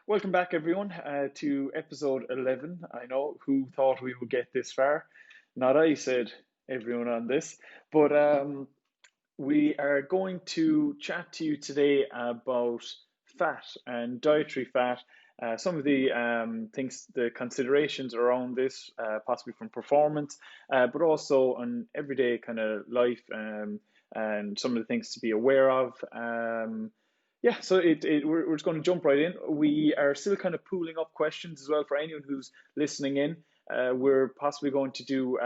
Welcome back, everyone, to episode 11. I know who thought we would get this far. Not I, said everyone on this. But we are going to chat to you today about fat and dietary fat. Some of the things, the considerations around this, possibly from performance, but also on everyday kind of life and some of the things to be aware of. Yeah, so we're just going to jump right in. We are still kind of pooling up questions as well for anyone who's listening in. We're possibly going to do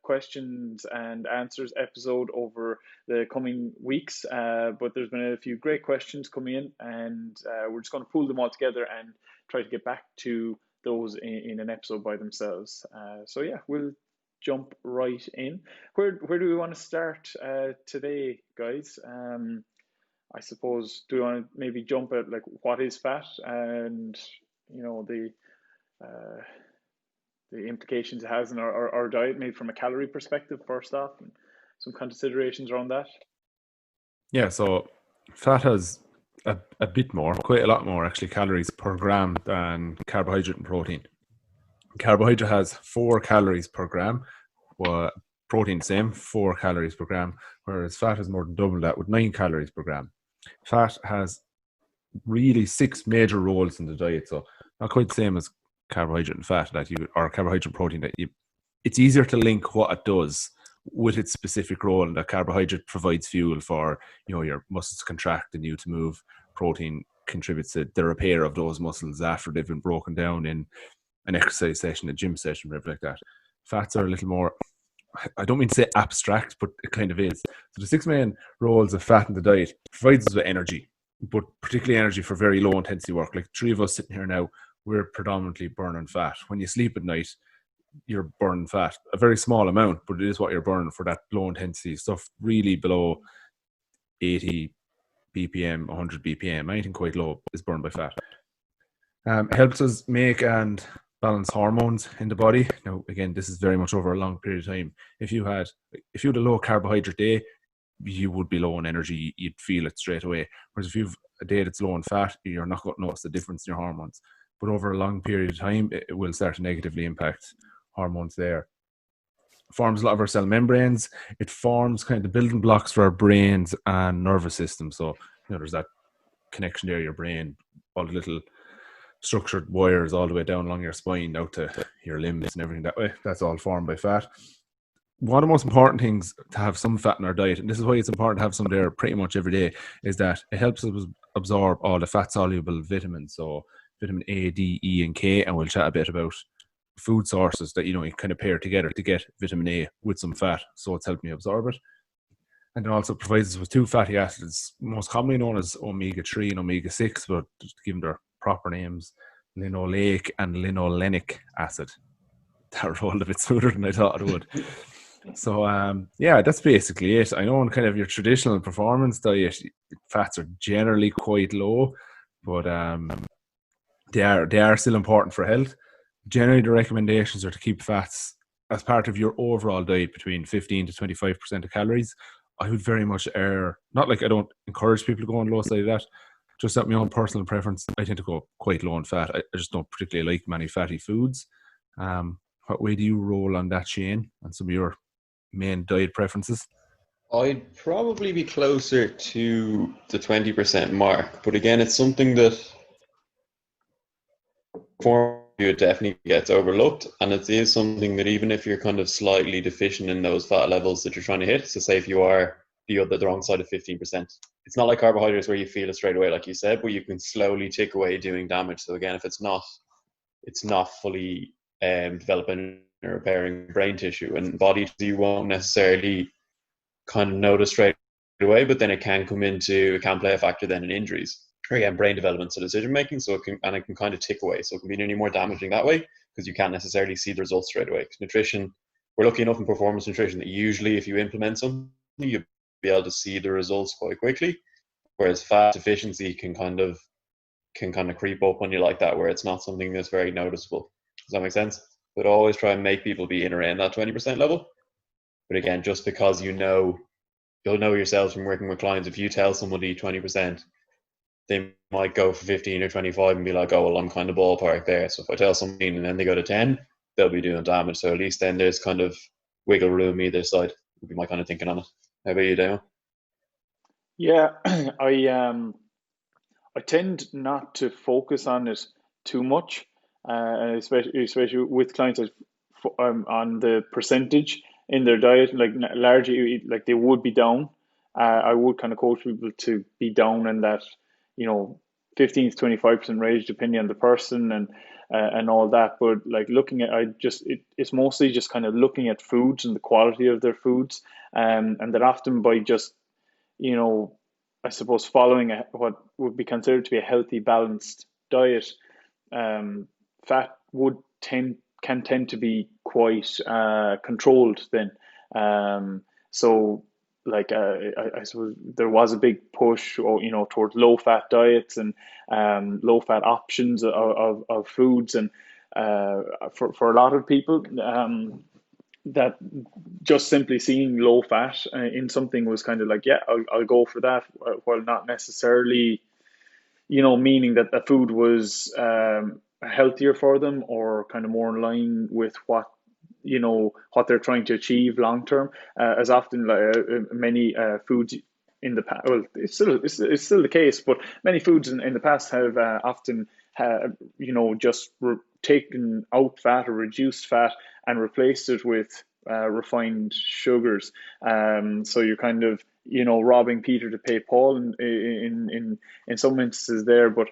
questions and answers episode over the coming weeks, but there's been a few great questions coming in, and we're just going to pool them all together and try to get back to those in an episode by themselves. So yeah, we'll jump right in. Where do we want to start today, guys? I suppose, do we want to maybe jump at like what is fat and you know uh, the implications it has in our diet, maybe from a calorie perspective first off, and some considerations around that. Yeah, so fat has a bit more, quite a lot more actually, calories per gram than carbohydrate and protein. Carbohydrate has 4 calories per gram, while protein same, 4 calories per gram, whereas fat has more than double that with 9 calories per gram. Fat has really 6 major roles in the diet, so not quite the same as carbohydrate and fat that you or carbohydrate and protein that you. It's easier to link what it does with its specific role, and that carbohydrate provides fuel for your muscles to contract and you to move. Protein contributes to the repair of those muscles after they've been broken down in an exercise session, a gym session, whatever like that. Fats are a little more, I don't mean to say abstract, but it kind of is. So the 6 main roles of fat in the diet provides us with energy, but particularly energy for very low intensity work. Like 3 of us sitting here now, we're predominantly burning fat. When you sleep at night, you're burning fat, a very small amount, but it is what you're burning for that low intensity stuff, really below 80 BPM, 100 BPM, anything quite low is burned by fat. It helps us make and balance hormones in the body. Now, again, this is very much over a long period of time. If you had a low carbohydrate day, you would be low in energy. You'd feel it straight away. Whereas if you've a day that's low in fat, you're not going to notice the difference in your hormones. But over a long period of time, it will start to negatively impact hormones there. Forms a lot of our cell membranes. It forms kind of the building blocks for our brains and nervous system. So, there's that connection there, your brain, all the little structured wires all the way down along your spine out to your limbs and everything that way. That's all formed by fat. One of the most important things to have some fat in our diet, and this is why it's important to have some there pretty much every day, is that it helps us absorb all the fat soluble vitamins. So vitamin A, D, E, and K, and we'll chat a bit about food sources that you kind of pair together to get vitamin A with some fat, so it's helping you absorb it. And it also provides us with 2 fatty acids, most commonly known as omega-3 and omega-6, but just to give them their proper names, linoleic and linolenic acid. That rolled a bit smoother than I thought it would. So, yeah, that's basically it. I know in kind of your traditional performance diet, fats are generally quite low, but they are still important for health. Generally, the recommendations are to keep fats as part of your overall diet between 15 to 25% of calories. I would very much err, not like I don't encourage people to go on low side of that, just at my own personal preference, I tend to go quite low in fat. I just don't particularly like many fatty foods. What way do you roll on that, Shane, and some of your main diet preferences? I'd probably be closer to the 20% mark, but again, it's something that for you it definitely gets overlooked, and it is something that even if you're kind of slightly deficient in those fat levels that you're trying to hit, so say if you are the wrong side of 15%, it's not like carbohydrates where you feel it straight away, like you said, but you can slowly tick away doing damage. So again, if it's not fully developing or repairing brain tissue and body, you won't necessarily kind of notice straight away, but then it can play a factor then in injuries or again brain development, so decision making. So it can kind of tick away. So it can be nearly more damaging that way because you can't necessarily see the results straight away. Because nutrition, we're lucky enough in performance nutrition that usually if you implement something, you'll be able to see the results quite quickly. Whereas fat deficiency can kind of creep up on you like that, where it's not something that's very noticeable. Does that make sense? But always try and make people be in around that 20% level. But again, just because you'll know yourselves from working with clients, if you tell somebody 20%, they might go for 15 or 25 and be like, oh, well, I'm kind of ballpark there. So if I tell something and then they go to 10, they'll be doing damage. So at least then there's kind of wiggle room either side, would be my kind of thinking on it. How about you, Dale? Yeah, I tend not to focus on it too much, especially with clients on the percentage in their diet. Like largely, like they would be down. I would kind of coach people to be down in that, 15 to 25% range, depending on the person and all that. But like looking at, it's mostly just kind of looking at foods and the quality of their foods, and that often by just you know, I suppose following what would be considered to be a healthy, balanced diet, um, fat would tend to be quite controlled then. So like I suppose there was a big push, or towards low fat diets and low fat options of foods, and for a lot of people, that just simply seeing low fat in something was kind of like, yeah, I'll go for that, while not necessarily, meaning that the food was healthier for them, or kind of more in line with what they're trying to achieve long term. As often, like many foods in the past, well, it's still the case, but many foods in the past have often just taken out fat or reduced fat and replaced it with refined sugars. So you're kind of robbing Peter to pay Paul in some instances there. But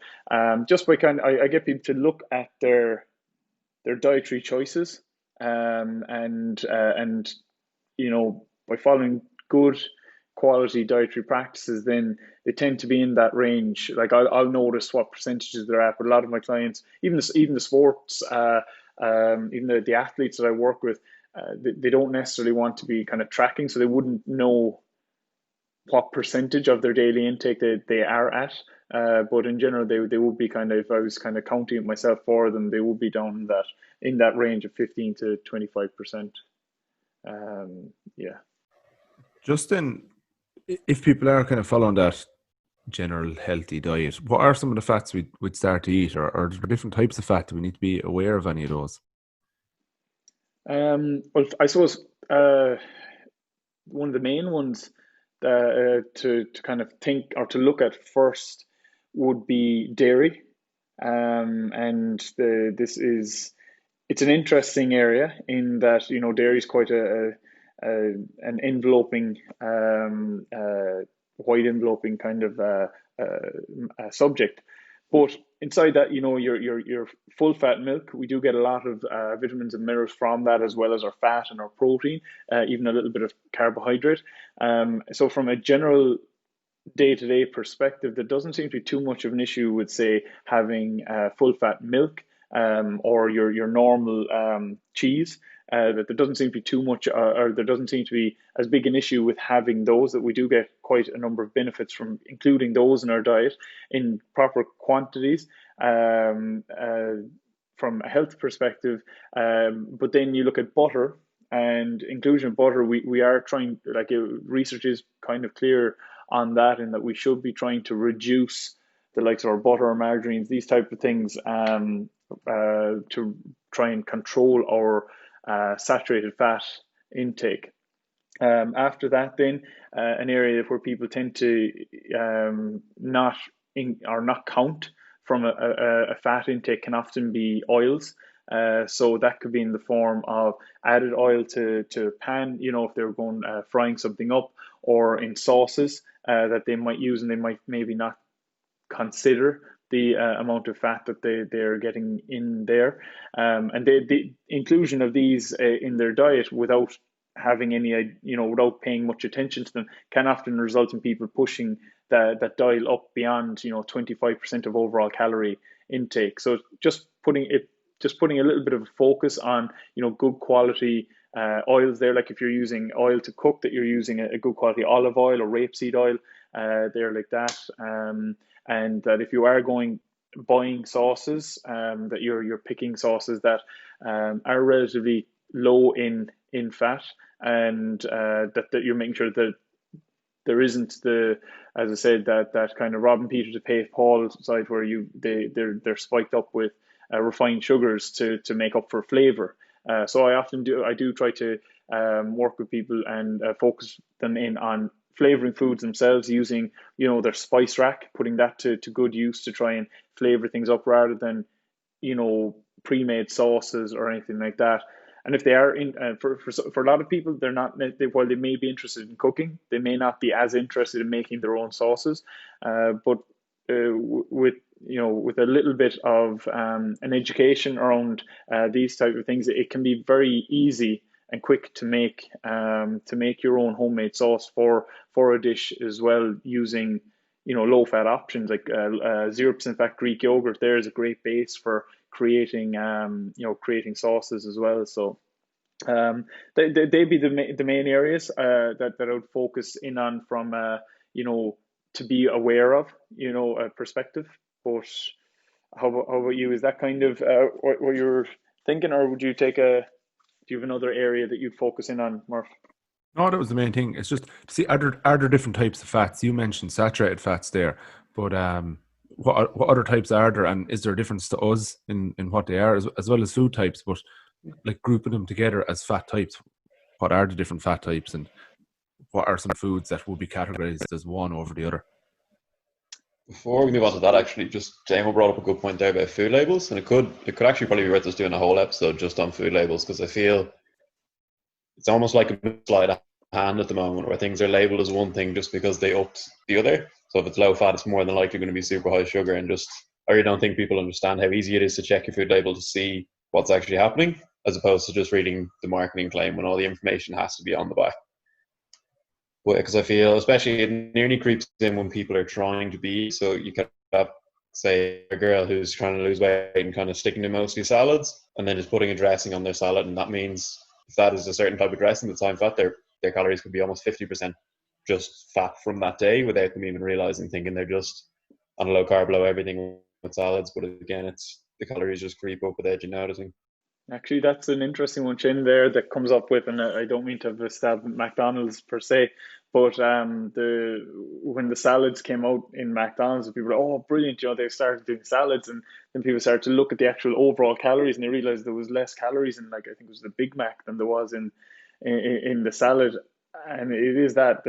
just by I get people to look at their dietary choices, and by following good quality dietary practices, then they tend to be in that range. Like I'll notice what percentages they're at, but a lot of my clients, even the sports, even the athletes that I work with, they don't necessarily want to be kind of tracking, so they wouldn't know what percentage of their daily intake they are at. But in general, they would be kind of, if I was kind of counting it myself for them, they would be down in that range of 15 to 25%. Yeah. Justin, if people are kind of following that general healthy diet, what are some of the fats we'd start to eat, or are there different types of fat? Do we need to be aware of any of those? Well, I suppose one of the main ones to kind of think or to look at first would be dairy. And this is it's an interesting area in that dairy is quite an enveloping, wide enveloping kind of subject. But inside that, your full fat milk, we do get a lot of vitamins and minerals from that, as well as our fat and our protein, even a little bit of carbohydrate. So from a general day-to-day perspective, there doesn't seem to be too much of an issue with, say, having full fat milk, or your normal cheese. That there doesn't seem to be too much, or there doesn't seem to be as big an issue with having those. That we do get quite a number of benefits from including those in our diet in proper quantities. From a health perspective, but then you look at butter and inclusion of butter. We are trying, like, research is kind of clear on that, in that we should be trying to the likes of our butter or margarines, these type of things, to try and control our saturated fat intake. After that, then an area where people tend to not count from a fat intake can often be oils. So that could be in the form of added oil to pan, if they're going frying something up, or in sauces that they might use, and they might maybe not consider the amount of fat that they're getting in there. And the inclusion of these in their diet without having any, without paying much attention to them, can often result in people pushing that dial up beyond, 25% of overall calorie intake. So just putting a little bit of a focus on, good quality oils there. Like if you're using oil to cook, that you're using a good quality olive oil or rapeseed oil there, like that. And that if you are buying sauces, that you're picking sauces that are relatively low in fat, and that you're making sure that there isn't the, as I said, that kind of robbing Peter to pay Paul side where they're spiked up with refined sugars to make up for flavor. So I do try to work with people and focus them in on flavoring foods themselves using their spice rack, putting that to good use to try and flavor things up rather than pre-made sauces or anything like that. And if they are in for a lot of people, they're not while they may be interested in cooking, they may not be as interested in making their own sauces. But with with a little bit of an education around these type of things, it can be very easy and quick to make your own homemade sauce for a dish as well using low fat options like 0% fat Greek yogurt. There is a great base for creating sauces as well. So they'd be the main areas that I would focus in on from to be aware of perspective. But how about you? Is that kind of what you're thinking, or would you do you have another area that you'd focus in on, Murph? No, that was the main thing. It's just to see are there different types of fats? You mentioned saturated fats there, but what other types are there, and is there a difference to us in what they are as well as food types? But like grouping them together as fat types, what are the different fat types, and what are some foods that would be categorized as one over the other? Before we move on to that, actually, just Damo brought up a good point there about food labels, and it could actually probably be worth us doing a whole episode just on food labels, because I feel it's almost like a sleight of hand at the moment where things are labeled as one thing just because they upped the other. So if it's low fat, it's more than likely going to be super high sugar, and I really don't think people understand how easy it is to check your food label to see what's actually happening, as opposed to just reading the marketing claim when all the information has to be on the back. Because I feel, especially, it nearly creeps in when people are trying to be. So you could have, say, a girl who's trying to lose weight and kind of sticking to mostly salads, and then just putting a dressing on their salad, and that means if that is a certain type of dressing that's high in fat, their calories could be almost 50% just fat from that day without them even realizing, thinking they're just on a low carb, low everything with salads. But again, it's the calories just creep up without you noticing. Actually, that's an interesting one, Chin, there that comes up with, and I don't mean to have a stab at McDonald's per se, but the when the salads came out in McDonald's, people were, oh, brilliant, they started doing salads, and then people started to look at the actual overall calories, and they realized there was less calories in, like, I think it was the Big Mac than there was in the salad, and it is that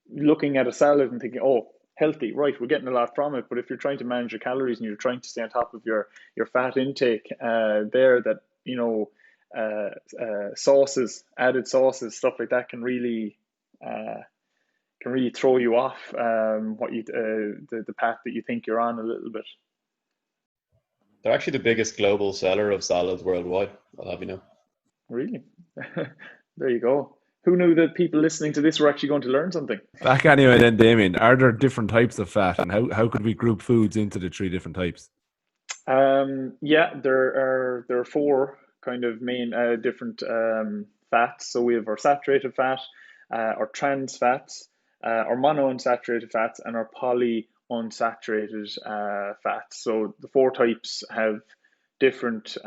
looking at a salad and thinking, oh, healthy, right, we're getting a lot from it. But if you're trying to manage your calories and you're trying to stay on top of your fat intake, there that sauces, added sauces, stuff like that can really throw you off what the path that you think you're on a little bit. They're actually the biggest global seller of salads worldwide. I'll have you know. Really, there you go. Who knew that people listening to this were actually going to learn something? Back anyway, then, Damien, are there different types of fat, and how could we group foods into the three different types? Yeah, there are four kind of main different fats. So we have our saturated fat, our trans fats, our monounsaturated fats, and our polyunsaturated fats. So the four types have different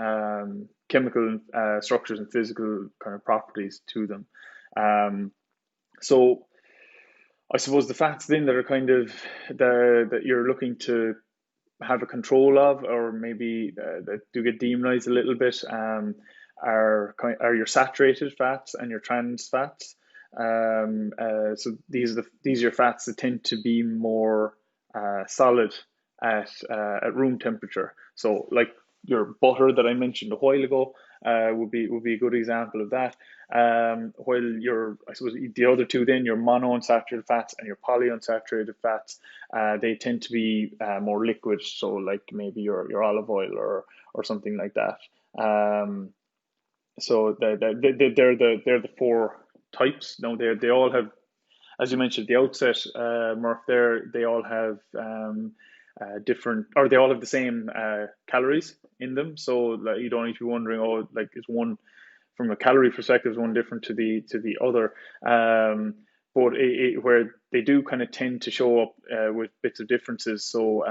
chemical structures and physical kind of properties to them. So I suppose the fats then that are kind of that you're looking to have a control of, or maybe that do get demonized a little bit, are your saturated fats and your trans fats. So these are your fats that tend to be more solid at room temperature. So like your butter that I mentioned a while ago would be a good example of that. While I suppose the other two, then your monounsaturated fats and your polyunsaturated fats, they tend to be more liquid. So like maybe your olive oil or something like that. So they're the four types. No, they all have, as you mentioned at the outset, Murph. They all have different, or they all have the same calories in them. So like, you don't need to be wondering, oh, like is one from a calorie perspective is one different to the other. But where they do kind of tend to show up with bits of differences. So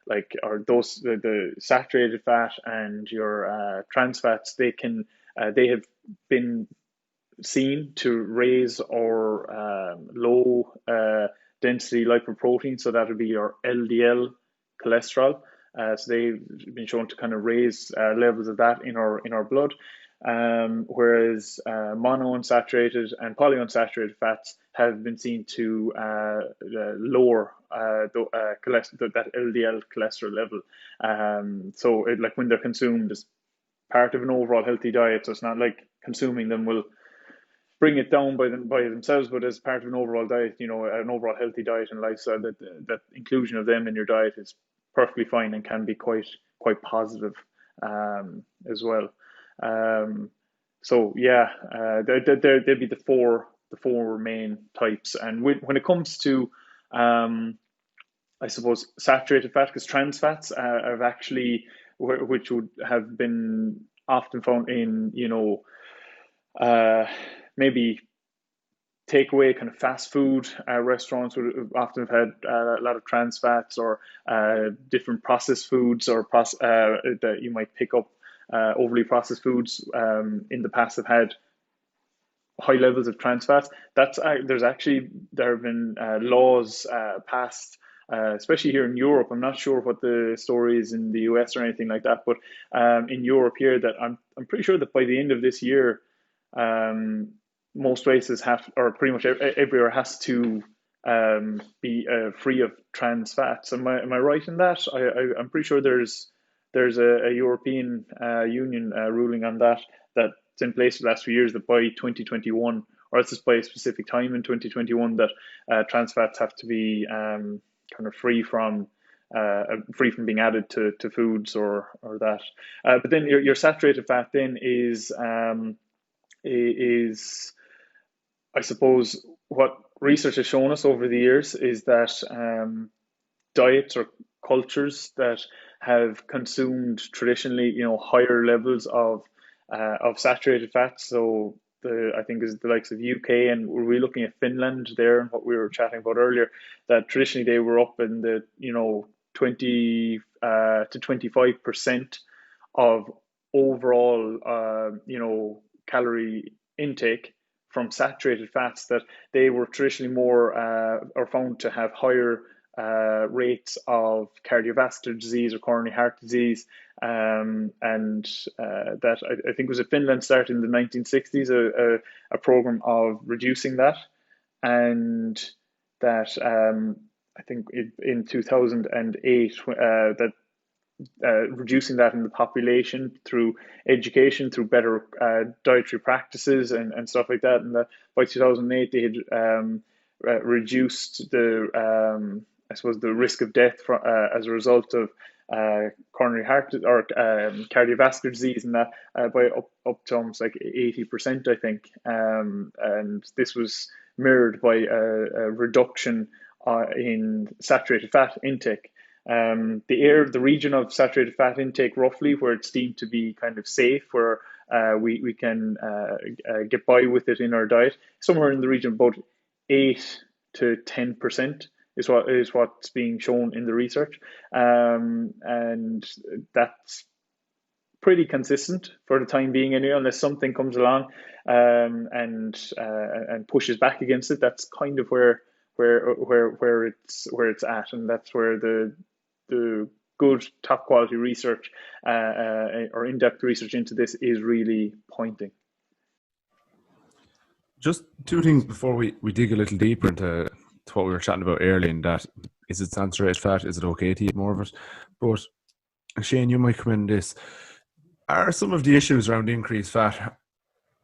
like are those the saturated fat and your trans fats, they have been seen to raise our low density lipoprotein, so that would be our LDL cholesterol. So they've been shown to kind of raise levels of that in our blood, whereas monounsaturated and polyunsaturated fats have been seen to lower that LDL cholesterol level. So like when they're consumed as part of an overall healthy diet, so it's not like consuming them will bring it down by themselves, but as part of an overall diet, an overall healthy diet and lifestyle, that inclusion of them in your diet is perfectly fine and can be quite positive as well. So yeah, there'd be the four main types. And when it comes to I suppose saturated fat, because trans fats have actually, which would have been often found in maybe takeaway kind of fast food restaurants would have often have had a lot of trans fats, or different processed foods, or that you might pick up. Overly processed foods in the past have had high levels of trans fats. There have been laws passed, especially here in Europe. I'm not sure what the story is in the US or anything like that, but in Europe here, that I'm pretty sure that by the end of this year, most places have, or pretty much everywhere has to be free of trans fats. Am I right in that? I'm pretty sure there's a European Union ruling on that's in place for the last few years, that by 2021, or it's just by a specific time in 2021, that trans fats have to be kind of free from being added to foods or that. But then your saturated fat then is I suppose what research has shown us over the years is that diets or cultures that have consumed traditionally, higher levels of saturated fats. So I think is the likes of UK, and we're looking at Finland there, and what we were chatting about earlier, that traditionally they were up in the 20 to 25% of overall calorie intake from saturated fats, that they were traditionally more or found to have higher rates of cardiovascular disease or coronary heart disease, and that I think was in Finland started in the 1960s, a program of reducing that, and that I think in 2008 that reducing that in the population through education, through better dietary practices and stuff like that. And that by 2008, they had reduced the, I suppose, the risk of death as a result of coronary heart or cardiovascular disease, and that by up to almost like 80%, I think. And this was mirrored by a reduction in saturated fat intake. The region of saturated fat intake, roughly where it's deemed to be kind of safe, where we can get by with it in our diet, somewhere in the region of about 8 to 10% is what's being shown in the research, and that's pretty consistent for the time being anyway, unless something comes along and pushes back against it. That's kind of where it's at, and that's where the good top quality research or in-depth research into this is really pointing. Just two things before we dig a little deeper into what we were chatting about earlier, in that is it saturated fat, is it okay to eat more of it? But Shane, you might come in this. Are some of the issues around increased fat,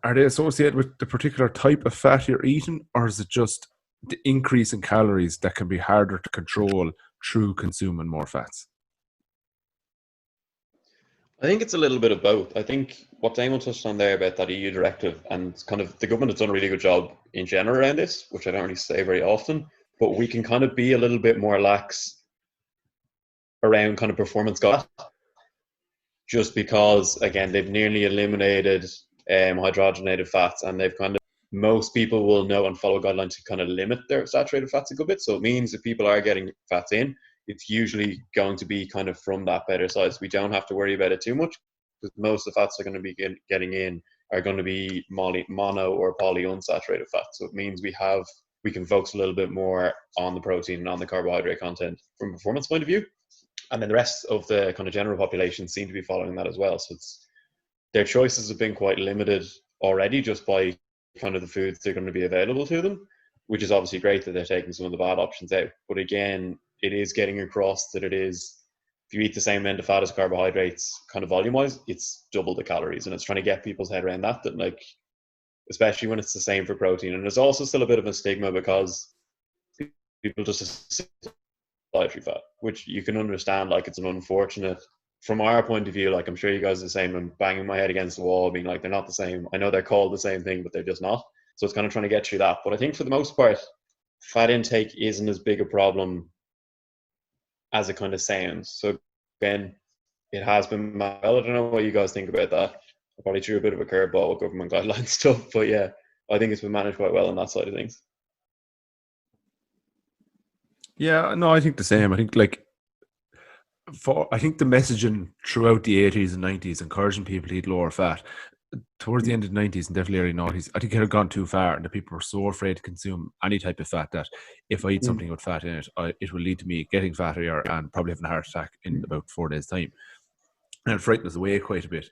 are they associated with the particular type of fat you're eating, or is it just the increase in calories that can be harder to control through consuming more fats? I think it's a little bit of both. I think what Damon touched on there about that EU directive, and kind of the government has done a really good job in general around this, which I don't really say very often, but we can kind of be a little bit more lax around kind of performance goals, just because, again, they've nearly eliminated hydrogenated fats, and they've kind of, most people will know and follow guidelines to kind of limit their saturated fats a good bit. So it means if people are getting fats in, it's usually going to be kind of from that better side. So we don't have to worry about it too much, because most of the fats are going to be getting in are going to be mono or polyunsaturated fat. So it means we can focus a little bit more on the protein and on the carbohydrate content from a performance point of view. And then the rest of the kind of general population seem to be following that as well. So their choices have been quite limited already just by kind of the foods that are going to be available to them, which is obviously great that they're taking some of the bad options out. But again, it is getting across that if you eat the same amount of fat as carbohydrates, kind of volume wise, it's double the calories. And it's trying to get people's head around that like, especially when it's the same for protein. And there's also still a bit of a stigma because people just assume dietary fat, which you can understand. Like, it's an unfortunate, from our point of view, like I'm sure you guys are the same. I'm banging my head against the wall, being like, they're not the same. I know they're called the same thing, but they're just not. So it's kind of trying to get through that. But I think for the most part, fat intake isn't as big a problem as it kind of sounds. So again, it has been well. I don't know what you guys think about that. I probably threw a bit of a curveball with government guidelines stuff, but yeah, I think it's been managed quite well on that side of things. Yeah, no, I think the same. I think I think the messaging throughout the 80s and 90s encouraging people to eat lower fat. Towards the end of the 90s and definitely early 90s, I think it had gone too far, and the people were so afraid to consume any type of fat that if I eat something with fat in it, it will lead to me getting fattier and probably having a heart attack in about 4 days' time. And it frightened us away quite a bit.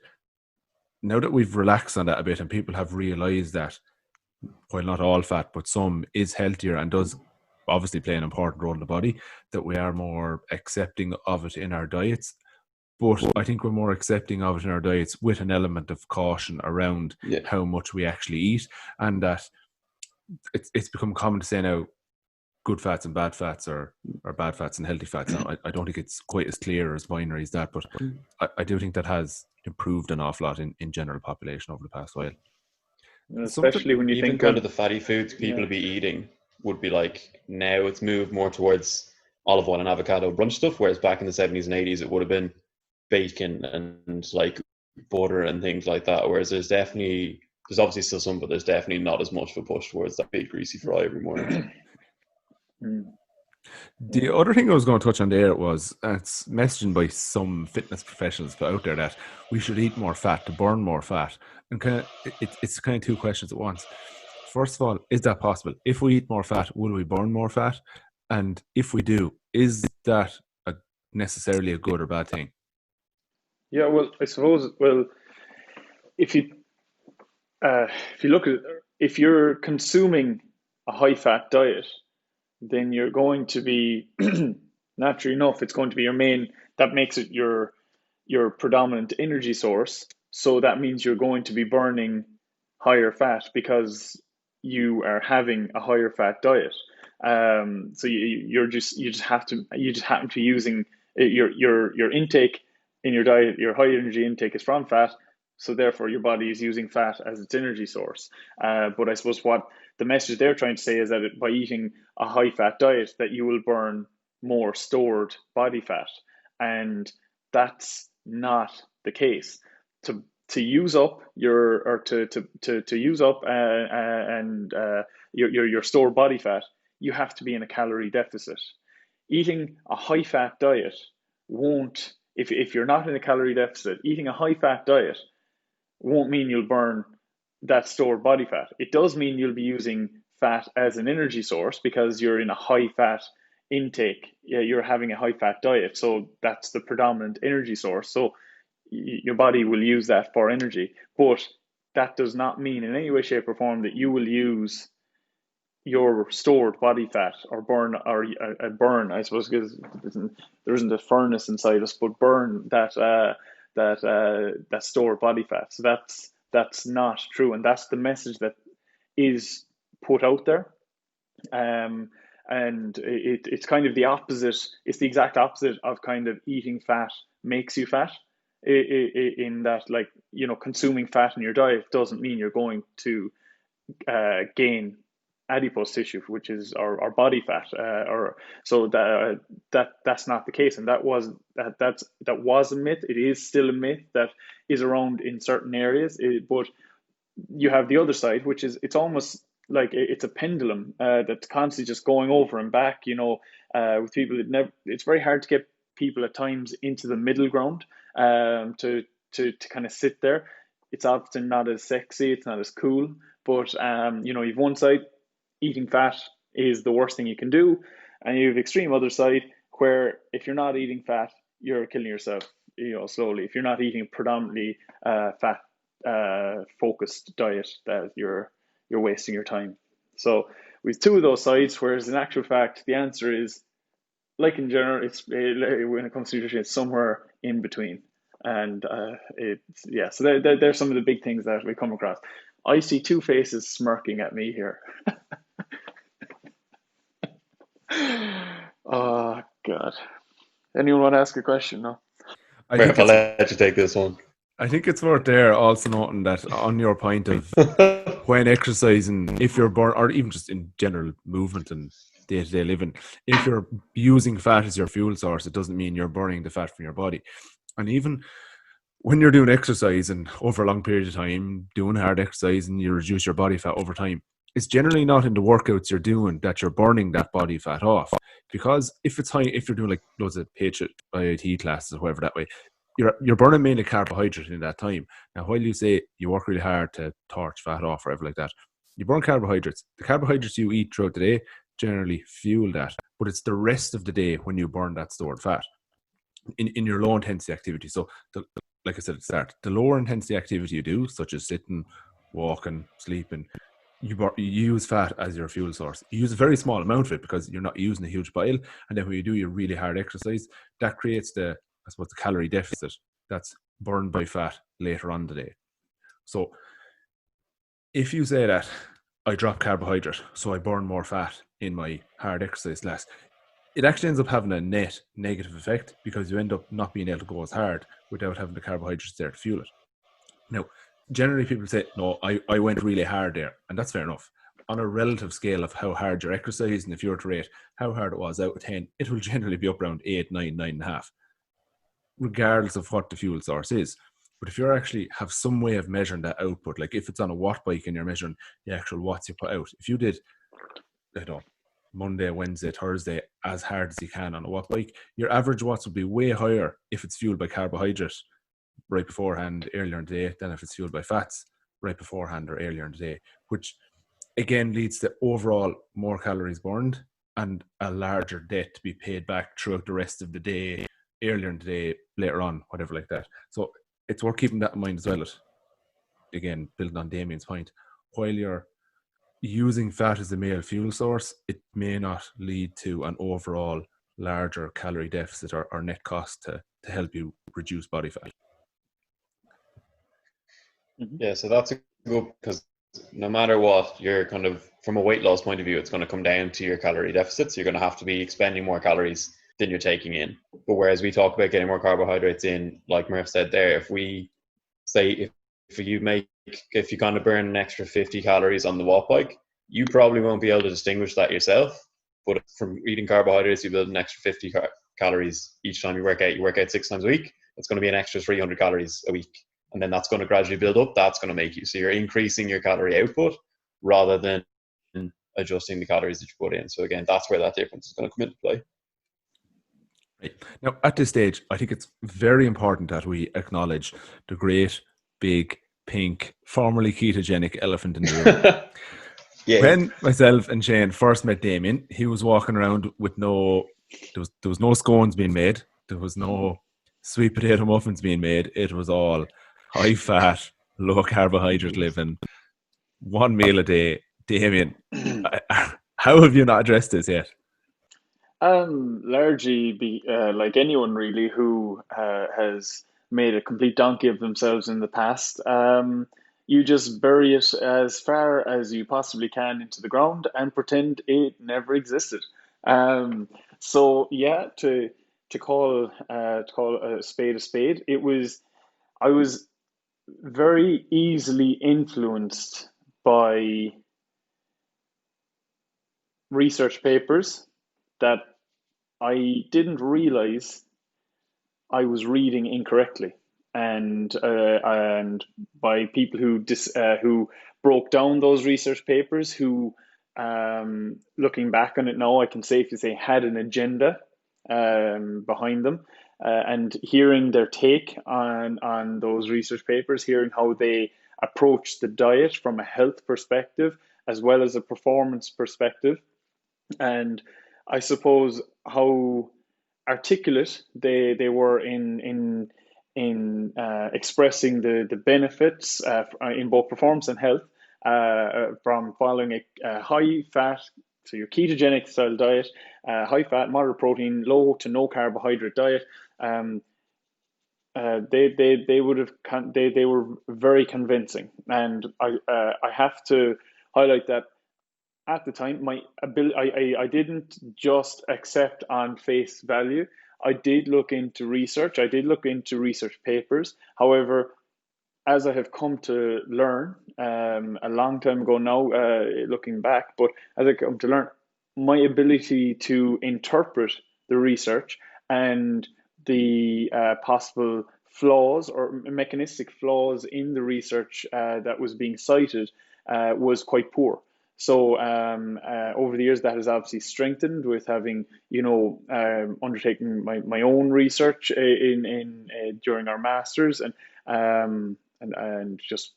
Now that we've relaxed on that a bit and people have realised that while not all fat, but some is healthier and does obviously play an important role in the body, that we are more accepting of it in our diets. But I think we're more accepting of it in our diets with an element of caution around how much we actually eat, and that it's become common to say now good fats and bad fats, or bad fats and healthy fats. Now, I don't think it's quite as clear as binary as that, but I do think that has improved an awful lot in general population over the past while. And especially when you even think kind of the fatty foods people would be eating would be like, now it's moved more towards olive oil and avocado brunch stuff, whereas back in the 70s and 80s it would have been bacon and like butter and things like that. Whereas there's obviously still some, but there's definitely not as much of a push towards that big greasy fry every morning. The other thing I was going to touch on there was, it's messaging by some fitness professionals out there that we should eat more fat to burn more fat. And it's kind of two questions at once. First of all, is that possible? If we eat more fat, will we burn more fat? And if we do, is that necessarily a good or bad thing? Yeah, well, I suppose, if you look at, if you're consuming a high fat diet, then you're going to be naturally enough, it's going to be your main, that makes it your predominant energy source. So that means you're going to be burning higher fat because you are having a higher fat diet. So you just happen to be using your intake in your diet. Your high energy intake is from fat, so therefore your body is using fat as its energy source. But I suppose what the message they're trying to say is that by eating a high fat diet, that you will burn more stored body fat, and that's not the case. To use up your stored body fat, you have to be in a calorie deficit. Eating a high fat diet won't, if you're not in a calorie deficit, eating a high fat diet won't mean you'll burn that stored body fat. It does mean you'll be using fat as an energy source because you're in a high fat intake. Yeah, you're having a high fat diet, so that's the predominant energy source. So your body will use that for energy, but that does not mean in any way, shape, or form that you will use your stored body fat or burn, I suppose, because there isn't a furnace inside us, but burn that stored body fat. So that's not true, and that's the message that is put out there. And it's kind of the opposite. It's the exact opposite of kind of eating fat makes you fat. In that, like, consuming fat in your diet doesn't mean you're going to gain adipose tissue, which is our body fat, or so that's not the case, and that was a myth. It is still a myth that is around in certain areas, but you have the other side, which is, it's almost like it's a pendulum that's constantly just going over and back. With people, it's very hard to get people at times into the middle ground, to kind of sit there. it's often not as sexy, it's not as cool. But you've one side, eating fat is the worst thing you can do, and you have extreme other side where if you're not eating fat, you're killing yourself, slowly. If you're not eating a predominantly fat focused diet, that you're wasting your time. So with two of those sides, whereas in actual fact, the answer is, like in general, it's when it comes to nutrition, it's somewhere in between. And it's yeah. So there's some of the big things that we come across. I see two faces smirking at me here. Oh God. Anyone want to ask a question? No. I think Murph, I'll it's let you take this one. I think it's worth there also noting that on your point of when exercising, if you're born, or even just in general movement and day-to-day living, if you're using fat as your fuel source, it doesn't mean you're burning the fat from your body. And even when you're doing exercise and over a long period of time, doing hard exercise and you reduce your body fat over time, it's generally not in the workouts you're doing that you're burning that body fat off. Because if it's high, if you're doing like loads of HIIT classes or whatever that way, you're burning mainly carbohydrate in that time. Now, while you say you work really hard to torch fat off or whatever like that, you burn carbohydrates. The carbohydrates you eat throughout the day generally fuel that, but it's the rest of the day when you burn that stored fat in your low intensity activity. So, like I said at the start, the lower intensity activity you do, such as sitting, walking, sleeping, you use fat as your fuel source. You use a very small amount of it because you're not using a huge pile. And then when you do your really hard exercise, that creates the calorie deficit that's burned by fat later on the day. So if you say that I drop carbohydrate, so I burn more fat in my hard exercise less, it actually ends up having a net negative effect because you end up not being able to go as hard without having the carbohydrates there to fuel it. Now, generally people say, no, I went really hard there, and that's fair enough. On a relative scale of how hard you're exercising, if you were to rate how hard it was out of 10, it will generally be up around 8, 9, 9.5, regardless of what the fuel source is. But if you actually have some way of measuring that output, like if it's on a watt bike and you're measuring the actual watts you put out, if you did, I don't know, Monday, Wednesday, Thursday, as hard as you can on a watt bike, your average watts would be way higher if it's fueled by carbohydrate right beforehand, earlier in the day, than if it's fueled by fats right beforehand or earlier in the day, which again leads to overall more calories burned and a larger debt to be paid back throughout the rest of the day, earlier in the day, later on, whatever like that. So it's worth keeping that in mind as well. Again, building on Damien's point, while you're using fat as a male fuel source, it may not lead to an overall larger calorie deficit or net cost to help you reduce body fat. Yeah, so that's a good, because no matter what, you're kind of, from a weight loss point of view, it's going to come down to your calorie deficits. You're going to have to be expending more calories than you're taking in. But whereas we talk about getting more carbohydrates in, like Murph said there, if we say if you kind of burn an extra 50 calories on the watt bike, you probably won't be able to distinguish that yourself. But from eating carbohydrates, you build an extra 50 calories each time you work out. You work out 6 times a week. It's going to be an extra 300 calories a week. And then that's going to gradually build up. That's going to make you. So you're increasing your calorie output rather than adjusting the calories that you put in. So again, that's where that difference is going to come into play. Right. Now, at this stage, I think it's very important that we acknowledge the great, big, pink, formerly ketogenic elephant in the room. Yeah. When myself and Shane first met Damien, he was walking around with there was no scones being made. There was no sweet potato muffins being made. It was all high fat, low carbohydrate living, one meal a day. Damien, how have you not addressed this yet? Largely like anyone really who has made a complete donkey of themselves in the past. You just bury it as far as you possibly can into the ground and pretend it never existed. So yeah, to call a spade, I was very easily influenced by research papers that I didn't realize I was reading incorrectly, and by people who broke down those research papers, who looking back on it now, I can safely say had an agenda behind them, and hearing their take on those research papers, hearing how they approach the diet from a health perspective as well as a performance perspective, and I suppose how articulate they were in expressing the benefits in both performance and health from following a high fat, so your ketogenic style diet, high fat, moderate protein, low to no carbohydrate diet. Um, they would have they were very convincing, and I have to highlight that at the time, my ability, I didn't just accept on face value. I did look into research. I did look into research papers. However, as I have come to learn a long time ago now, looking back, but as I come to learn, my ability to interpret the research and the possible flaws or mechanistic flaws in the research that was being cited was quite poor. So over the years, that has obviously strengthened with having, undertaken my own research in during our masters, and just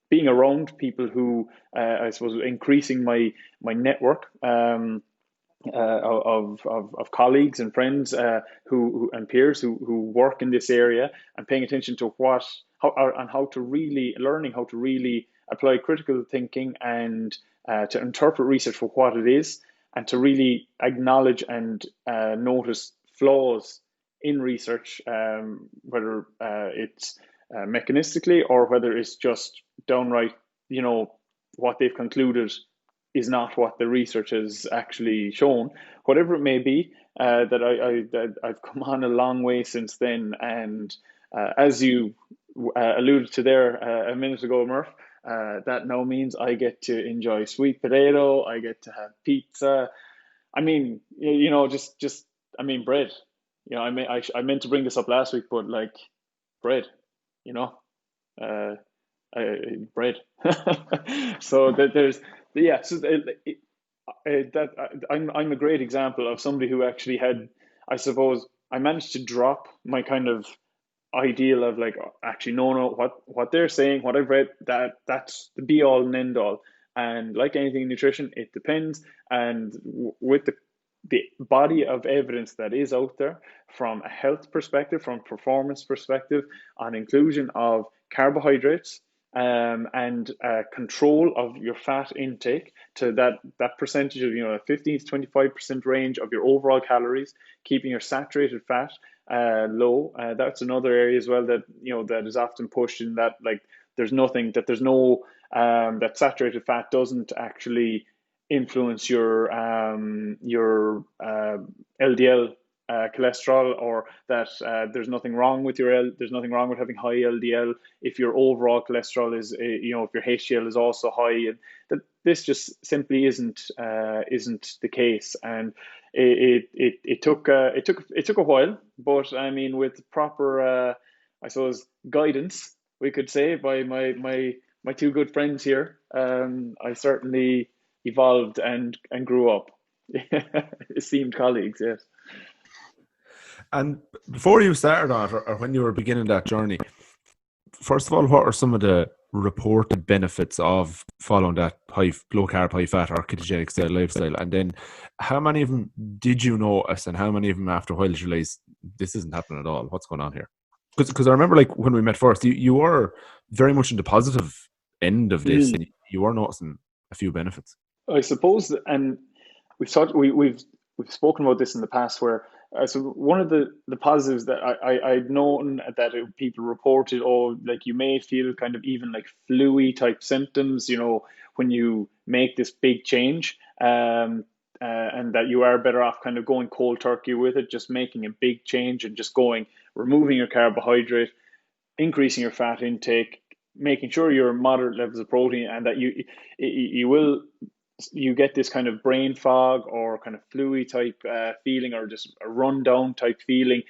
being around people who I suppose increasing my network of colleagues and friends who and peers who work in this area, and paying attention to how to really learning how to really apply critical thinking and to interpret research for what it is, and to really acknowledge and notice flaws in research, whether it's mechanistically or whether it's just downright, what they've concluded is not what the research has actually shown. Whatever it may be, that I've come on a long way since then, and as you alluded to there a minute ago, Murph, that now means I get to enjoy sweet potato. I get to have pizza. I mean, just I mean, bread. I meant to bring this up last week, but like bread, you know, uh, bread. So that there's yeah. So that I'm a great example of somebody who actually had, I suppose, I managed to drop my kind of ideal of like, actually no, what they're saying, what I've read, that's the be all and end all. And like anything in nutrition, it depends. And with the body of evidence that is out there from a health perspective, from performance perspective, on inclusion of carbohydrates, and control of your fat intake to that percentage of 15 to 25% range of your overall calories, keeping your saturated fat low. That's another area as well that that is often pushed, in that like there's no that saturated fat doesn't actually influence your LDL cholesterol, or that there's nothing wrong with having high LDL if your overall cholesterol is if your HDL is also high, and that this just simply isn't the case. And it took a while, but I mean, with proper I suppose guidance, we could say, by my two good friends here, I certainly evolved and grew up. Esteemed colleagues, yes. And before you started on it, or when you were beginning that journey, first of all, what are some of the reported benefits of following that low carb, high fat, or ketogenic style lifestyle? And then how many of them did you notice, and how many of them after a while did you realize this isn't happening at all? What's going on here? Because I remember, like, when we met first, you were very much in the positive end of this, and you were noticing a few benefits. I suppose, and we've spoken about this in the past, where so one of the positives that I'd known that people reported, oh, like you may feel kind of even like flu-y type symptoms, when you make this big change, and that you are better off kind of going cold turkey with it, just making a big change and just removing your carbohydrate, increasing your fat intake, making sure you're moderate levels of protein, and that you get this kind of brain fog or kind of fluey type feeling, or just a rundown type feeling,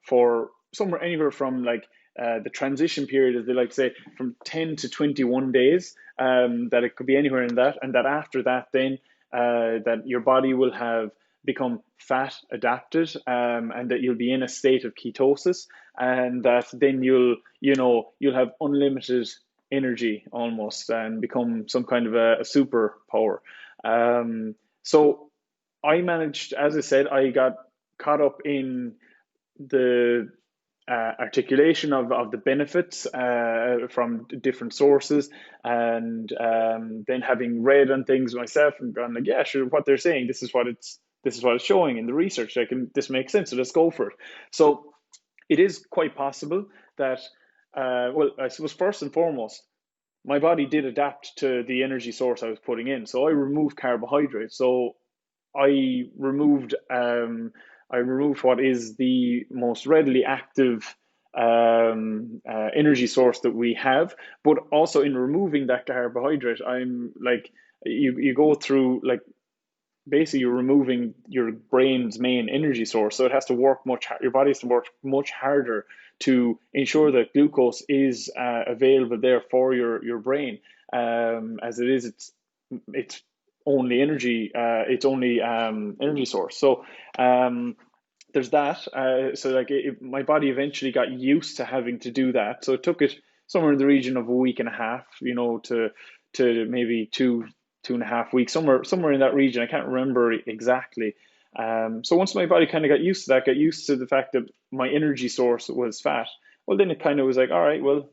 for somewhere anywhere from like the transition period, as they like to say, from 10 to 21 days, that it could be anywhere in that, and that after that then that your body will have become fat adapted, and that you'll be in a state of ketosis, and that then you'll have unlimited energy almost, and become some kind of a superpower. So I managed, as I said, I got caught up in the articulation of the benefits from different sources, and then having read on things myself and gone like, yeah, sure, what they're saying, this is what it's showing in the research. This makes sense, so let's go for it. So it is quite possible that, well, I suppose first and foremost, my body did adapt to the energy source I was putting in. So I removed carbohydrates. So I removed I removed what is the most readily active energy source that we have. But also in removing that carbohydrate, I'm like, you go through, like, basically you're removing your brain's main energy source, so it has to work your body has to work much harder to ensure that glucose is available there for your brain, as it is it's only energy source. So there's that. So like my body eventually got used to having to do that. So it took it somewhere in the region of a week and a half, to maybe 2.5 weeks, somewhere in that region. I can't remember exactly. So once my body kind of got used to that, got used to the fact that my energy source was fat, well, then it kind of was like, all right, well,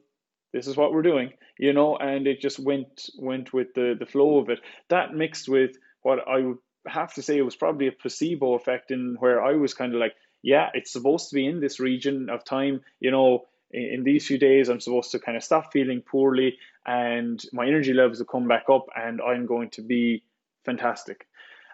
this is what we're doing, and it just went with the flow of it. That mixed with what I would have to say was probably a placebo effect, in where I was kind of like, yeah, it's supposed to be in this region of time, in these few days, I'm supposed to kind of stop feeling poorly, and my energy levels will come back up, and I'm going to be fantastic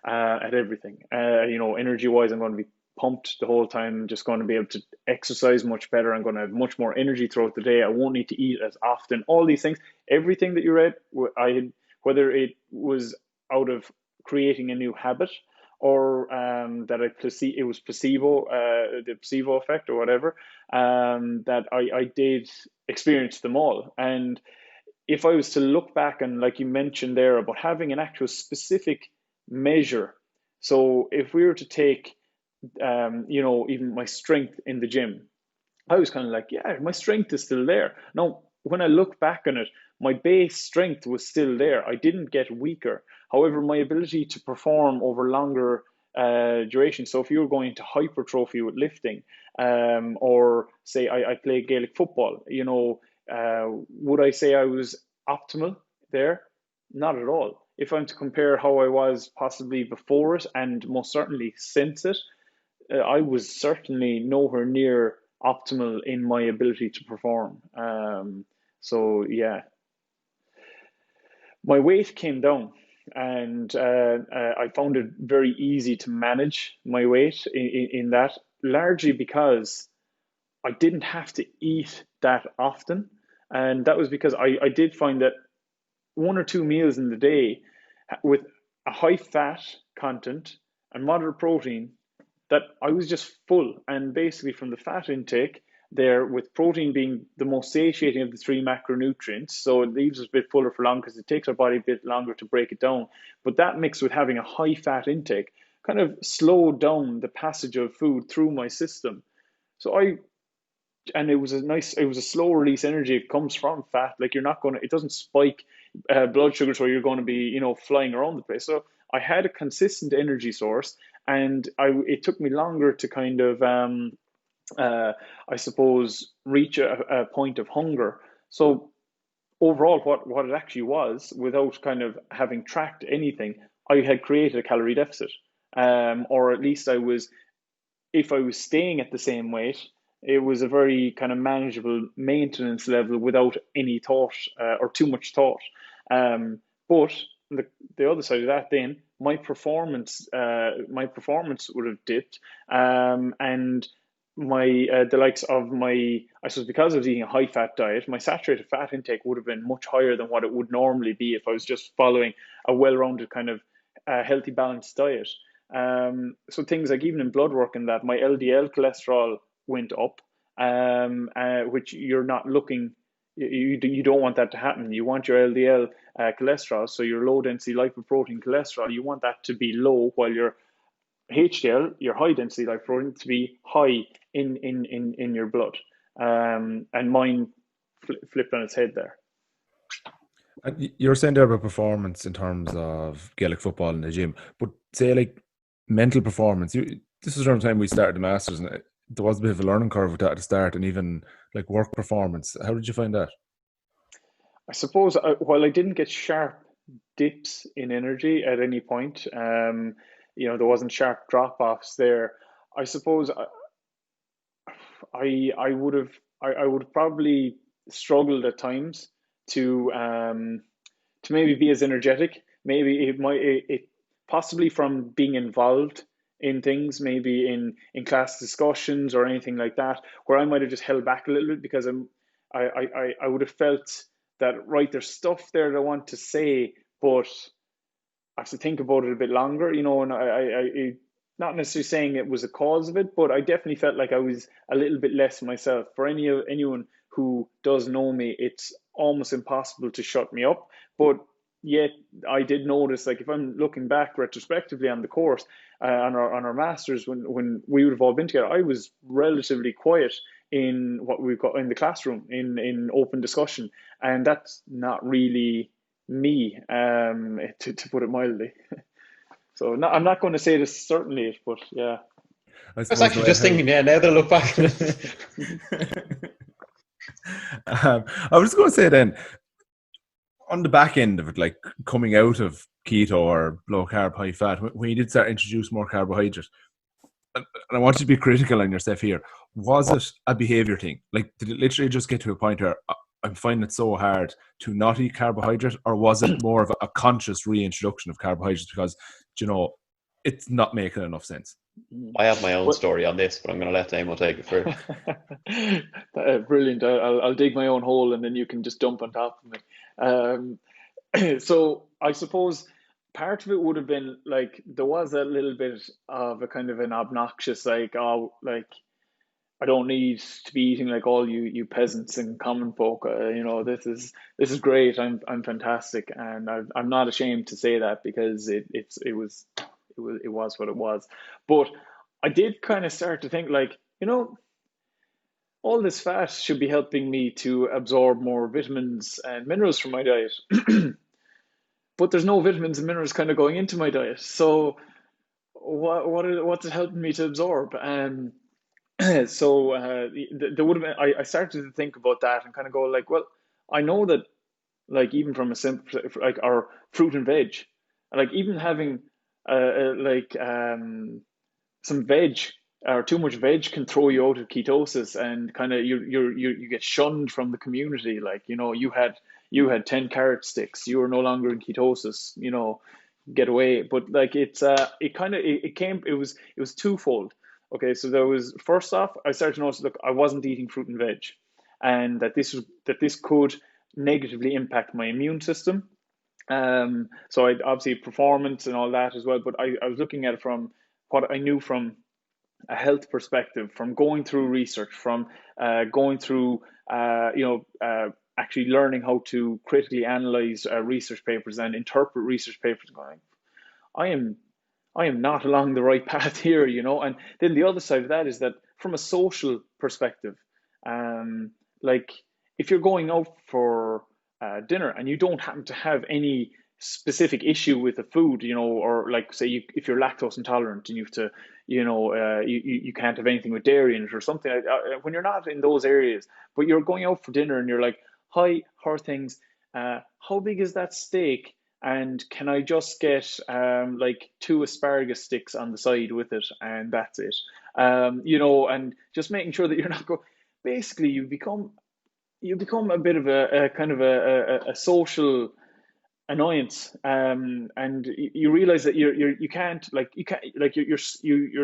at everything. Energy wise, I'm going to be pumped the whole time. I'm just going to be able to exercise much better. I'm going to have much more energy throughout the day. I won't need to eat as often. All these things, everything that you read, whether it was out of creating a new habit, or that it was placebo, the placebo effect or whatever, that I did experience them all. And if I was to look back, and like you mentioned there about having an actual specific measure, so if we were to take, even my strength in the gym, I was kind of like, yeah, my strength is still there. Now, when I look back on it, my base strength was still there. I didn't get weaker. However, my ability to perform over longer duration. So if you were going to hypertrophy with lifting, or say I play Gaelic football, would I say I was optimal there? Not at all. If I'm to compare how I was possibly before it, and most certainly since it, I was certainly nowhere near optimal in my ability to perform. So yeah, my weight came down, and I found it very easy to manage my weight in that, largely because I didn't have to eat that often. And that was because I did find that one or two meals in the day with a high fat content and moderate protein, that I was just full. And basically, from the fat intake there, with protein being the most satiating of the three macronutrients, so it leaves us a bit fuller for long because it takes our body a bit longer to break it down. But that mixed with having a high fat intake kind of slowed down the passage of food through my system. So and it was a slow release energy. It comes from fat. Like, it doesn't spike blood sugars where you're going to be, flying around the place. So I had a consistent energy source, and it took me longer to kind of, I suppose, reach a point of hunger. So overall, what it actually was, without kind of having tracked anything, I had created a calorie deficit, or at least if I was staying at the same weight, it was a very kind of manageable maintenance level without any thought, or too much thought. But the other side of that, then my performance would have dipped, and the likes of I suppose, because I was eating a high fat diet, my saturated fat intake would have been much higher than what it would normally be if I was just following a well-rounded kind of healthy, balanced diet. So things like, even in blood work, and that my LDL cholesterol went up, which you're not looking. You don't want that to happen. You want your LDL cholesterol, so your low density lipoprotein cholesterol, you want that to be low while you're HDL, your high density lipoprotein, to be high in your blood. And mine flipped on its head there. And you're saying there about performance in terms of Gaelic football in the gym, but say like mental performance. This is around the time we started the masters, and there was a bit of a learning curve with that at the start, and even like work performance. How did you find that? I suppose while I didn't get sharp dips in energy at any point, there wasn't sharp drop-offs there. I suppose I would have I would have probably struggled at times to maybe be as energetic. Maybe it possibly from being involved in things, maybe in class discussions or anything like that, where I might have just held back a little bit because I would have felt that, right, there's stuff there that I want to say, but I have to think about it a bit longer, and not necessarily saying it was a cause of it, but I definitely felt like I was a little bit less myself. For anyone who does know me, it's almost impossible to shut me up. But yet I did notice, like if I'm looking back retrospectively on the course, on our masters, when we would have all been together, I was relatively quiet in what we got in the classroom in open discussion, and that's not really me, to put it mildly. So I'm not going to say this certainly, but yeah. I I was suppose actually just thinking, yeah, now that I look back at it. I was just going to say then, on the back end of it, like coming out of keto or low carb, high fat, when you did start introduce more carbohydrate, and I want you to be critical on yourself here, was it a behavior thing? Like, did it literally just get to a point where I'm finding it so hard to not eat carbohydrate, or was it more of a conscious reintroduction of carbohydrates because, it's not making enough sense? I have my own Well, story on this, but I'm going to let Damo take it first. brilliant. I'll dig my own hole and then you can just jump on top of me. So I suppose part of it would have been like there was a little bit of a kind of an obnoxious, like, oh, like I don't need to be eating like all you peasants and common folk. This is great. I'm fantastic, and I'm not ashamed to say that because it was what it was. But I did kind of start to think, like, all this fat should be helping me to absorb more vitamins and minerals from my diet. But there's no vitamins and minerals kind of going into my diet. So what's it helping me to absorb? So there would have been. I started to think about that and kind of go like, well, I know that, like, even from a simple, like, our fruit and veg, like even having like some veg or too much veg can throw you out of ketosis, and kind of you get shunned from the community. Like, you had 10 carrot sticks, you are no longer in ketosis. Get away. But like it kind of it came. It was twofold. Okay, so there was, first off, I started to notice, look, I wasn't eating fruit and veg, and that this could negatively impact my immune system. So I obviously performance and all that as well, but I was looking at it from what I knew from a health perspective, from going through research, from going through, actually learning how to critically analyze research papers and interpret research papers. Going, I am, I am not along the right path here, And then the other side of that is that from a social perspective, like if you're going out for dinner and you don't happen to have any specific issue with the food, or like say if you're lactose intolerant and you have to, you can't have anything with dairy in it or something like that, when you're not in those areas, but you're going out for dinner and you're like, hi, how are things? How big is that steak? And can I just get like two asparagus sticks on the side with it, and that's it. And just making sure that you're not going. Basically, you become a bit of a kind of a social annoyance, and you realize that you're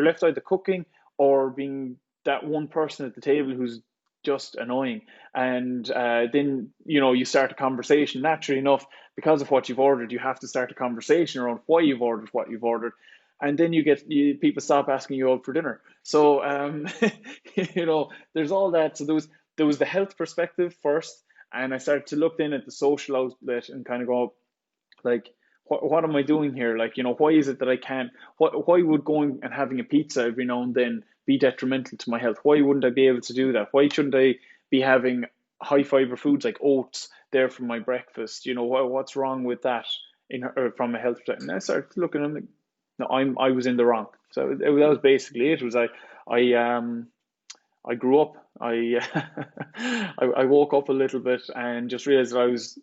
left out the cooking, or being that one person at the table who's just annoying. And then you start a conversation naturally enough because of what you've ordered. You have to start a conversation around why you've ordered what you've ordered, and then people stop asking you out for dinner. So there's all that. So there was the health perspective first, and I started to look then at the social outlet and kind of go, like, what am I doing here? Like, why is it that I can't? Why would going and having a pizza every now and then be detrimental to my health? Why wouldn't I be able to do that? Why shouldn't I be having high fiber foods like oats there for my breakfast? What's wrong with that from a health perspective? And I started looking and I'm like, no, I was in the wrong. So that was basically it. It was I I grew up. I I woke up a little bit and just realized that I was,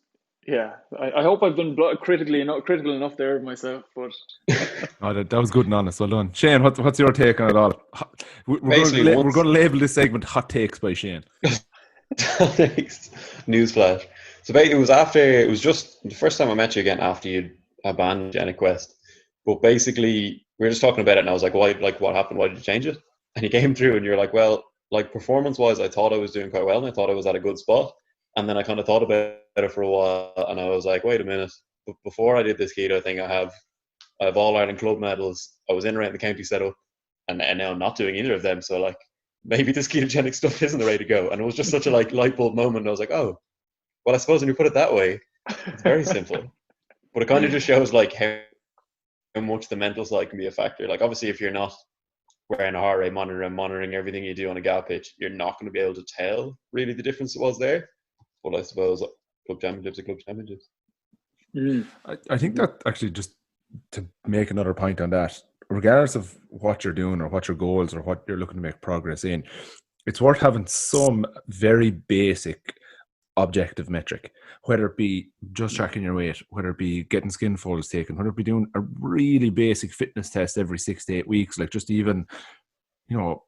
yeah. I hope I've been critical enough there of myself, but Oh, that was good and honest. Well done, Shane. What's your take on it all? Basically, We're once going to label this segment "Hot Takes" by Shane. newsflash. So basically, it was just the first time I met you again after you'd abandoned Genic Quest. But basically, we were just talking about it, and I was like, "Why? Like, what happened? Why did you change it?" And you came through, and you're like, "Well, like performance-wise, I thought I was doing quite well, and I thought I was at a good spot." And then I kind of thought about it for a while, and I was like, "Wait a minute! Before I did this keto thing, I have All Ireland club medals. I was in around the county setup, and now I'm not doing either of them. So like, maybe this ketogenic stuff isn't the way to go." And it was just such a like light bulb moment. I was like, "Oh, well, I suppose when you put it that way, it's very simple." But it kind of just shows like how much the mental side can be a factor. Like obviously, if you're not wearing a heart rate monitor and monitoring everything you do on a gal pitch, you're not going to be able to tell really the difference it was there. But I suppose club championships are club championships. mm, I think that actually, just to make another point on that, regardless of what you're doing or what your goals or what you're looking to make progress in, it's worth having some very basic objective metric, whether it be just tracking your weight, whether it be getting skin folds taken, whether it be doing a really basic fitness test every 6 to 8 weeks, like just even, you know,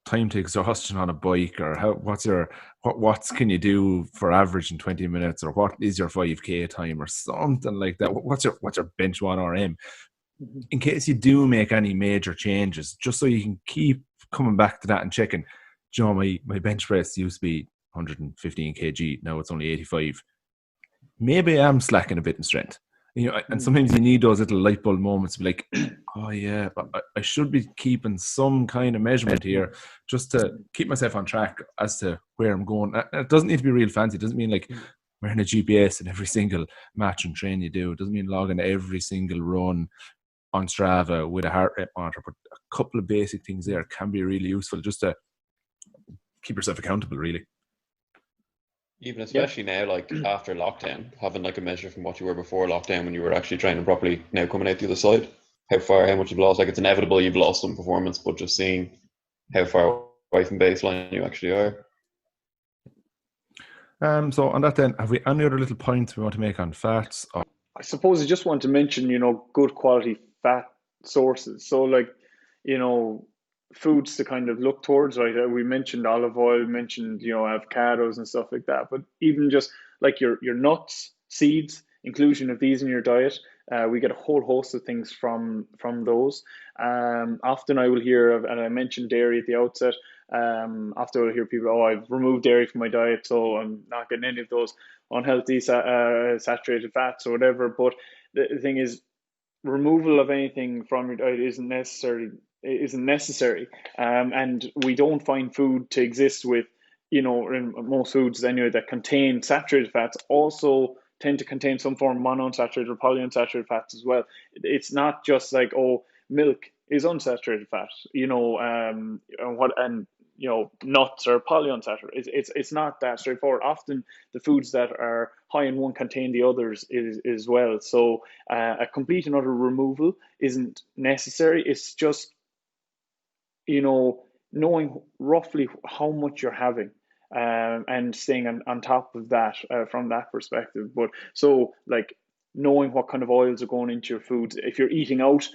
time to exhaustion on a bike, or what can you do for average in 20 minutes, or what is your 5K time or something like that. What's your bench 1 RM, mhm, in case you do make any major changes, just so you can keep coming back to that and checking, Joe, my bench press used to be 115 kg, now it's only 85. Maybe I'm slacking a bit in strength. And mm, sometimes you need those little light bulb moments to be like, oh yeah, but I should be keeping some kind of measurement here just to keep myself on track as to where I'm going. It doesn't need to be real fancy. It doesn't mean like wearing a GPS in every single match and train you do. It doesn't mean logging every single run on Strava with a heart rate monitor, but a couple of basic things there can be really useful just to keep yourself accountable, really. Even yeah. especially now, like after lockdown, having like a measure from what you were before lockdown when you were actually training properly, now coming out the other side, how much you've lost. Like it's inevitable you've lost some performance, but just seeing how far away from baseline you actually are. So on that then, have we any other little points we want to make on fats? I suppose I just want to mention, good quality fat sources. So like, you know, foods to kind of look towards, right? We mentioned olive oil, mentioned, avocados and stuff like that. But even just like your nuts, seeds, inclusion of these in your diet, we get a whole host of things from those. Often I will hear of, and I mentioned dairy at the outset. Often I'll hear people, oh, I've removed dairy from my diet, so I'm not getting any of those unhealthy saturated fats or whatever. But the thing is, removal of anything from your diet isn't necessary, and we don't find food to exist with, in most foods anyway that contain saturated fats also tend to contain some form of monounsaturated or polyunsaturated fats as well. It's not just like, oh, milk is unsaturated fat, and nuts are polyunsaturated. It's not that straightforward. Often the foods that are high in one contain the others as well. So a complete and utter removal isn't necessary. It's just, knowing roughly how much you're having, and staying on top of that, from that perspective. But so like knowing what kind of oils are going into your foods. If you're eating out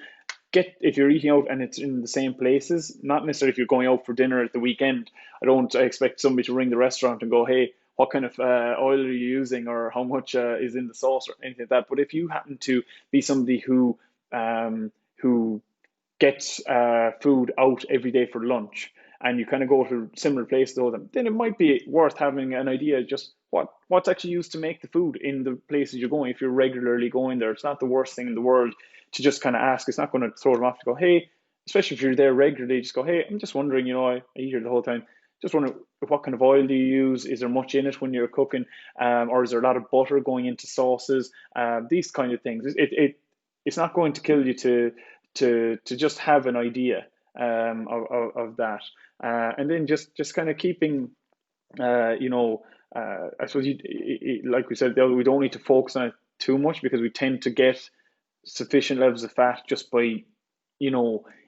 and it's in the same places, not necessarily if you're going out for dinner at the weekend. I don't expect somebody to ring the restaurant and go, hey, what kind of oil are you using, or how much is in the sauce, or anything like that. But if you happen to be somebody who gets food out every day for lunch, and you kind of go to similar places to them, then it might be worth having an idea just what's actually used to make the food in the places you're going. If you're regularly going there, it's not the worst thing in the world to just kind of ask. It's not going to throw them off to go, hey, especially if you're there regularly, just go, hey, I'm just wondering, I eat here the whole time. just wondering, what kind of oil do you use? Is there much in it when you're cooking, or is there a lot of butter going into sauces? These kind of things. It's not going to kill you to just have an idea of that, and then just kind of keeping, I suppose like we said, we don't need to focus on it too much, because we tend to get sufficient levels of fat just by,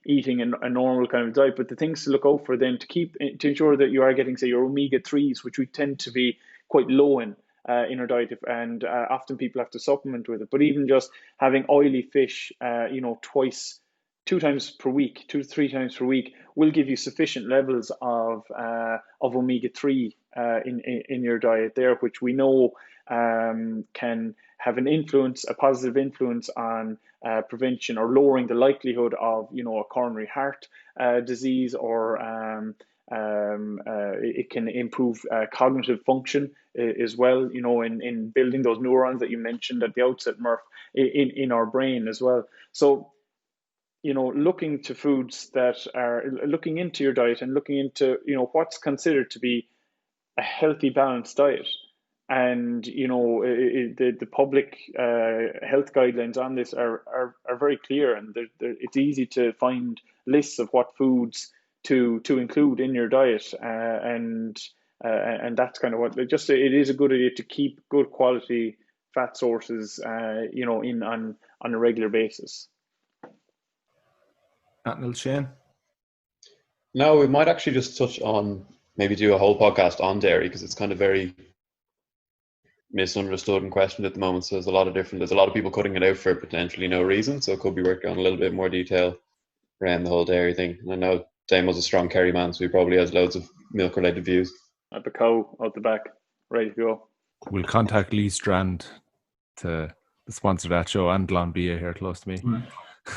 eating a normal kind of diet. But the things to look out for then, to ensure that you are getting, say, your omega-3s, which we tend to be quite low in our diet, and often people have to supplement with it. But even just having oily fish, twice, 2 times per week, 2 to 3 times per week, will give you sufficient levels of omega-3 in your diet there, which we know can have a positive influence on prevention or lowering the likelihood of, a coronary heart disease, or it can improve cognitive function as well, in building those neurons that you mentioned at the outset, Murph, in our brain as well. So, looking to foods that are, looking into your diet and looking into, what's considered to be a healthy, balanced diet. And, the public health guidelines on this are very clear, and it's easy to find lists of what foods to include in your diet, and that's kind of what, it is a good idea to keep good quality fat sources, in on a regular basis. Shane? No, we might actually just touch on, maybe do a whole podcast on dairy, because it's kind of very misunderstood and questioned at the moment. So there's a lot of people cutting it out for potentially no reason. So it could be worth going a little bit more detail around the whole dairy thing. And I know Damo's a strong Kerry man, so he probably has loads of milk related views. At the cow out the back, ready to go. We'll contact Lee Strand to sponsor that show, and Glanbia here close to me.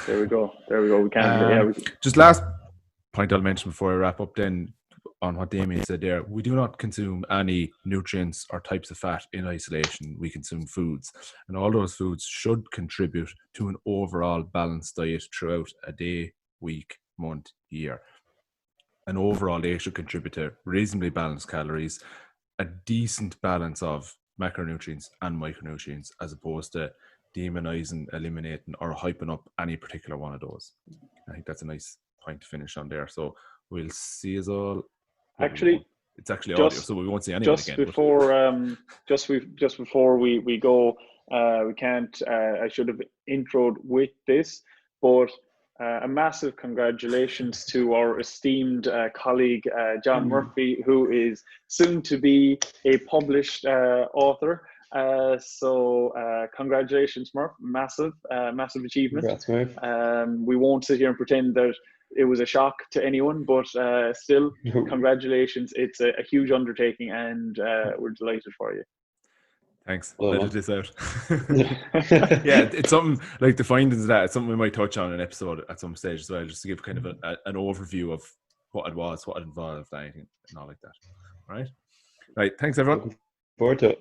There we go. We can. Just last point I'll mention before I wrap up then, on what Damien said there. We do not consume any nutrients or types of fat in isolation. We consume foods, and all those foods should contribute to an overall balanced diet throughout a day, week, month, year. And overall, they should contribute to reasonably balanced calories, a decent balance of macronutrients and micronutrients, as opposed to demonizing, eliminating, or hyping up any particular one of those. I think that's a nice point to finish on there. So we'll see us all. Actually, it's actually audio, so we won't see anyone just again. Just before we go, we can't. I should have introed with this, but a massive congratulations to our esteemed colleague John Murphy, who is soon to be a published author. So congratulations, Murph! Massive achievement. Congrats, Murph. We won't sit here and pretend that it was a shock to anyone, but still, congratulations. It's a huge undertaking, and we're delighted for you. Thanks. Edit this out. Yeah, it's something like the findings of that. It's something we might touch on an episode at some stage as well, just to give kind of an overview of what it was, what it involved, anything, and all like that. All right. Right. Thanks, everyone. Looking forward to it.